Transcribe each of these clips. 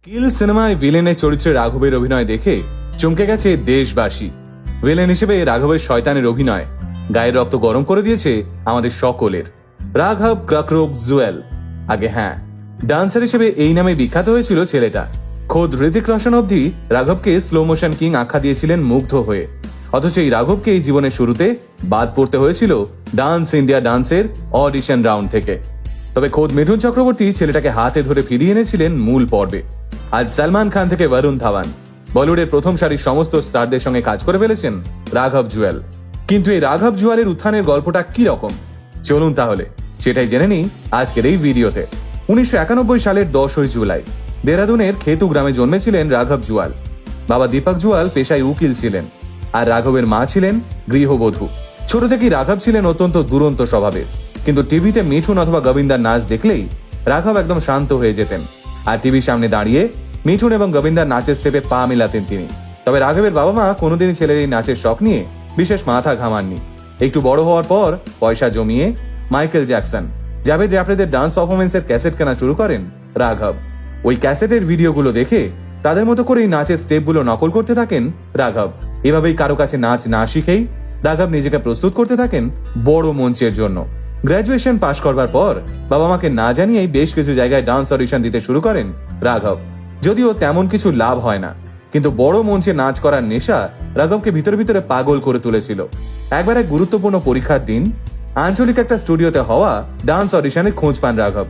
কিল সিনেমায় ভিলেনের চরিত্রে রাঘবের অভিনয় দেখে চমকে গেছে দেশবাসী। ভিলেন হিসেবে রাঘবের শয়তানের অভিনয় গায়ের রক্ত গরম করে দিয়েছে আমাদের সকলের। রাঘব ক্রকরোগ জুয়েল, আগে হ্যাঁ, ডান্সার হিসেবে এই নামে বিখ্যাত হয়েছিল ছেলেটা। খোদ হৃতিক রোশন অবধি রাঘবকে স্লো মোশন কিং আখ্যা দিয়েছিলেন মুগ্ধ হয়ে। অথচ এই রাঘবকে এই জীবনের শুরুতে বাদ পড়তে হয়েছিল ডান্স ইন্ডিয়া ডান্সের অডিশন রাউন্ড থেকে। তবে খোদ মিঠুন চক্রবর্তী ছেলেটাকে হাতে ধরে ফিরিয়ে এনেছিলেন মূল পর্বে। আজ সলমান খান থেকে বরুণ ধাওয়ান, বলিউডের প্রথম সারির সমস্ত স্টারদের সঙ্গে কাজ করে ফেলেছেন রাঘব জুয়েল। কিন্তু এই রাঘব জুয়েলের উত্থানের গল্পটা কি রকম, চলুন তাহলে সেটাই জেনে নিই আজকের এই ভিডিওতে। 1991 সালের 10 জুলাই দেরাদুনের খেতু গ্রামে জন্মেছিলেন রাঘব জুয়াল। বাবা দীপক জুয়াল পেশায় উকিল ছিলেন, আর রাঘবের মা ছিলেন গৃহবধূ। ছোট থেকেই রাঘব ছিলেন অত্যন্ত দুরন্ত স্বভাবের, কিন্তু টিভিতে মিঠুন অথবা গোবিন্দার নাচ দেখলেই রাঘব একদম শান্ত হয়ে যেতেন। আর টিভির সামনে দাঁড়িয়ে মিঠুন এবং গোবিন্দার নাচের স্টেপে পা মিলাতেন তিনি। তবে রাঘবের বাবা মা কোনোদিনই ছেলের এই নাচের শখ নিয়ে বিশেষ মাথা ঘামাননি। একটু বড় হওয়ার পর পয়সা জমিয়ে মাইকেল জ্যাকসন, জাভেদ জাফরিদের ডান্স পারফরমেন্সের ক্যাসেট কেনা শুরু করেন রাঘব। ওই ক্যাসেটের ভিডিওগুলো দেখে তাদের মতো করে এই নাচের স্টেপগুলো নকল করতে থাকেন রাঘব। এভাবেই কারো কাছে নাচ না শিখেই রাঘব নিজেকে প্রস্তুত করতে থাকেন বড় মঞ্চের জন্য। গ্রাজুয়েশন পাশ করবার পর বাবা মাকে না জানিয়েই বেশ কিছু জায়গায় ডান্স অডিশন দিতে শুরু করেন রাঘব। যদিও তেমন কিছু লাভ হয় না, কিন্তু বড় মঞ্চে নাচ করার নেশা রাঘবকে ভিতরে ভিতরে পাগল করে তুলেছিল। একবার এক গুরুত্বপূর্ণ পরীক্ষার দিন আঞ্চলিক একটা স্টুডিওতে হওয়া ডান্স অডিশনের খোঁজ পান রাঘব।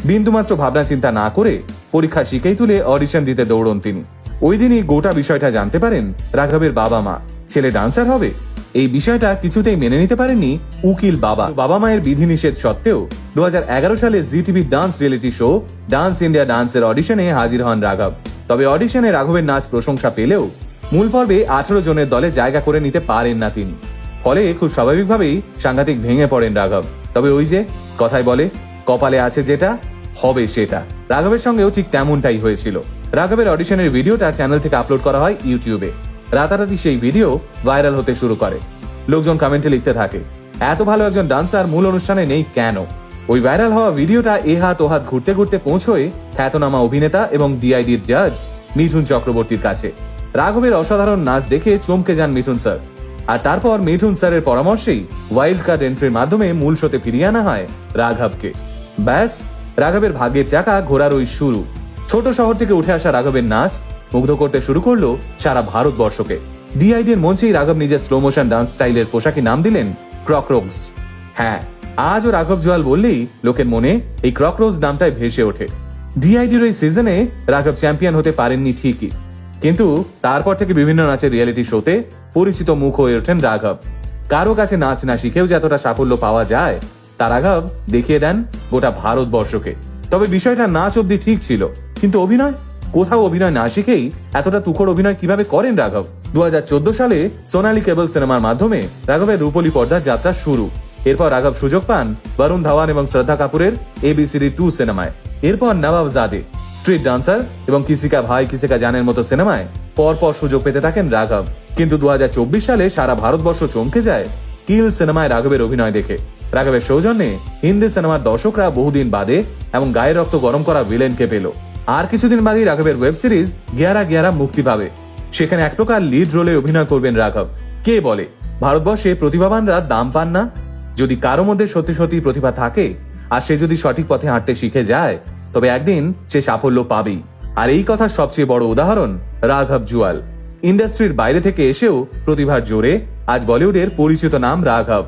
বিন্দুমাত্র ভাবনা চিন্তা না করে পরীক্ষা শিখেই তুলে অডিশন দিতে দৌড়ন তিনি। ওই দিনই গোটা বিষয়টা জানতে পারেন রাঘবের বাবা মা, ছেলে ডান্সার হবে। এই বিষয়টা কিছুতেই মেনে নিতে পারেননি উকিল বাবা। বাবা মায়ের বিধিনিষেধ সত্ত্বেও 2011 সালে জি টিভির dance reality show dance India ডান্সের অডিশনে হাজির হন রাঘব। তবে অডিশনে রাঘবের নাচ প্রশংসা পেলেও মূল পর্বে 18 জনের দলে জায়গা করে নিতে পারেন না তিনি। ফলে খুব স্বাভাবিকভাবেই সাংঘাতিক ভেঙে পড়েন রাঘব। তবে ওই যে কথায় বলে, কপালে আছে যেটা হবে সেটা। রাঘবের সঙ্গেও ঠিক তেমনটাই হয়েছিল। রাঘবের অডিশনের ভিডিওটা চ্যানেল থেকে আপলোড করা হয় ইউটিউবে। রাতারাতি সেই ভিডিও ভাইরাল হতে শুরু করে। লোকজন কমেন্টে লিখতে থাকে, এত ভালো একজন ডান্সার মূল অনুষ্ঠানে নেই কেন? ওই ভাইরাল হওয়া ভিডিওটা এ হাত ও হাত ঘুরতে ঘুরতে পৌঁছয় খ্যাতনামা অভিনেতা এবং ডিআইডির জাজ মিঠুন চক্রবর্তীর কাছে। রাঘবের অসাধারণ নাচ দেখে চমকে যান মিঠুন স্যার। আর তারপর মিঠুন স্যারের পরামর্শেই ওয়াইল্ড কার্ড এন্ট্রির মাধ্যমে মূল শোতে ফিরিয়ে আনা হয় রাঘবকে। ব্যাস, রাঘবের ভাগ্যের চাকা ঘোরার ওই শুরু। ছোট শহর থেকে উঠে আসা রাঘবের নাচ মুগ্ধ করতে শুরু করলো সারা ভারতবর্ষকে। ডিআইডির মঞ্চেই রাঘব নিজের স্লো মোশন ডান্স স্টাইলের পোশাকে নাম দিলেন ক্রকরোগস। হ্যাঁ, আজও রাঘব জুয়াল বললেই লোকের মনে এই ক্রকরোজ নামটাই ভেসে ওঠে। ডিআইডির ওই সিজনে রাঘব চ্যাম্পিয়ন হতে পারেননি ঠিকই, কিন্তু তারপর থেকে বিভিন্ন নাচের রিয়েলিটি শোতে পরিচিত মুখ হয়ে ওঠেন রাঘব। কারো কাছে নাচ না শিখেও যে এতটা সাফল্য পাওয়া যায় তা রাঘব দেখিয়ে দেন গোটা ভারতবর্ষকে। তবে বিষয়টা নাচ অব্দি ঠিক ছিল, কিন্তু অভিনয়? কোথাও অভিনয় না শিখেই এতটা তুখোড় অভিনয় কিভাবে করেন রাঘব? 2014 সালে সোনালী কেবল সিনেমার মাধ্যমে রাঘবের রূপলী পর্দার যাত্রা শুরু। এরপর রাঘব সুযোগ পান বরুণ ধাওয়ান এবং শ্রদ্ধা কাপুরের ABCD 2 সিনেমায়। এরপর নবাবজাদে, স্ট্রিট ডান্সার এবং কিসিকা ভাই কিসিকা জানের মতো সিনেমায় পরপর সুযোগ পেতে থাকেন রাঘব। কিন্তু 2024 সালে সারা ভারতবর্ষ চমকে যায় কিল সিনেমায় রাঘবের অভিনয় দেখে। রাঘবের সৌজন্যে হিন্দি সিনেমার দর্শকরা বহুদিন বাদে এবং গায়ের রক্ত গরম করা ভিলেনকে পেল। আর কিছুদিন বাদেই রাঘবের ওয়েব সিরিজ 11-11 মুক্তি পাবে। সেখানে এক প্রকার লিড রোলে অভিনয় করবেন রাঘব। কে বলে ভারতবর্ষে প্রতিভাবানরা দাম পান না? যদি কারো মধ্যে সত্যি সত্যি প্রতিভা থাকে আর সে যদি সঠিক পথে হাঁটতে শিখে যায়, তবে একদিন সে সাফল্য পাবেই। আর এই কথার সবচেয়ে বড় উদাহরণ রাঘব জুয়াল। ইন্ডাস্ট্রির বাইরে থেকে এসেও প্রতিভার জোরে আজ বলিউডের পরিচিত নাম রাঘব।